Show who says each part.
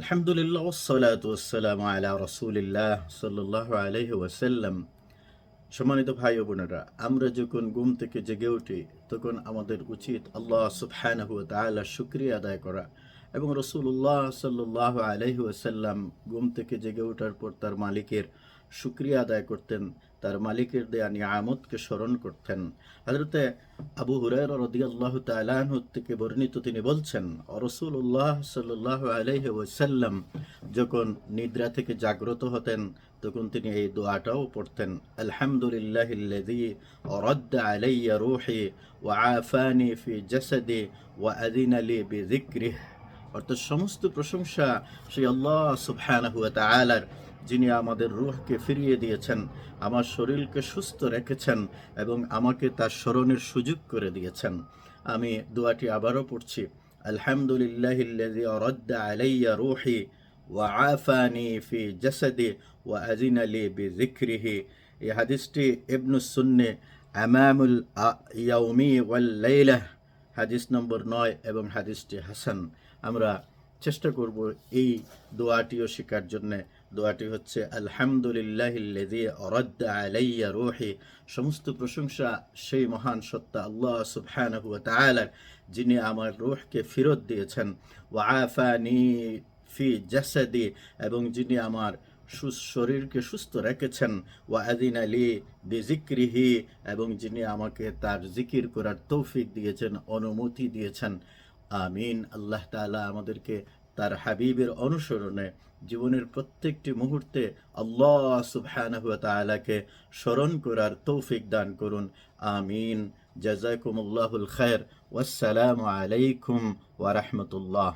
Speaker 1: আলহামদুলিল্লাহ ওয়াসসালাতু ওয়াসসালামু আলা রাসূলিল্লাহ সাল্লাল্লাহু আলাইহি ওয়াসাল্লাম। সম্মানিত ভাই ও বোনেরা, আমরা যখন ঘুম থেকে জেগে উঠি তখন আমাদের উচিত আল্লাহ সুবহানাহু ওয়া তাআলার শুকরিয়া আদায় করা এবং রাসূলুল্লাহ সাল্লাল্লাহু আলাইহি ওয়াসাল্লাম ঘুম থেকে জেগে ওঠার পর তার মালিকের শুকরিয়া আদায় করতেন, তার মালিকের দেয়া নিয়ামতকে স্মরণ করতেন। হযরতে আবু হুরায়রা রাদিয়াল্লাহু তাআলা আনহু থেকে বর্ণিত, তিনি বলছেন, রাসূলুল্লাহ সাল্লাল্লাহু আলাইহি ওয়াসাল্লাম যখন নিদ্রা থেকে জাগ্রত হতেন তখন তিনি এই দোয়াটাও পড়তেন, আলহামদুলিল্লাহিল্লাযী রাদ্দা আলাইয়া রূহি ওয়া আফানি ফি জাসাদি ওয়া আযিনা লি বিযিকরিহি। অর্থাৎ সমস্ত প্রশংসা সেই আল্লাহ সুবহানাহু ওয়া তাআলার, যিনি আমাদের রূহকে ফিরিয়ে দিয়েছেন, আমার শরীরকে সুস্থ রেখেছেন এবং আমাকে তার স্মরণের সুযোগ করে দিয়েছেন। আমি দোয়াটি আবারও পড়ছি, আলহামদুলিল্লাহিল্লাযী রাদ্দা আলাইয়া রূহি ওয়া আফানি ফি জাসাদি ওয়া আযিনা লি বিযিকরিহি। এই হাদিসটি ইবনুস সুন্নি আমামুল ইয়াউমি ওয়াল লাইলাহ, হাদিস নম্বর 9 এবং হাদিসটি হাসান। আমরা চেষ্টা করব এই দোয়াটিও শেখার জন্যে। দোয়াটি হচ্ছে, আলহামদুলিল্লাহিল্লাযী রাদ্দা আলাইয়া রূহি। সমস্ত প্রশংসা সেই মহান সত্তা আল্লাহ সুবহানাহু ওয়া তাআলার, যিনি আমার রূহকে ফেরত দিয়েছেন, ওয়া আফানি ফি জাসাদি, এবং যিনি আমার শরীরকে সুস্থ রেখেছেন, ওয়া আযিনা লি বিযিকরিহি, এবং যিনি আমাকে তার জিকির করার তৌফিক দিয়েছেন, অনুমতি দিয়েছেন। আমিন। আল্লাহ তাআলা আমাদেরকে তার হাবিবের অনুসরণে জীবনের প্রত্যেকটি মুহূর্তে আল্লাহ সুবহানাহু ওয়া তাআলাকে স্মরণ করার তৌফিক দান করুন। আমিন। জাযাকুমুল্লাহুল খায়র। ওয়াসসালামু আলাইকুম ওয়া রাহমাতুল্লাহ।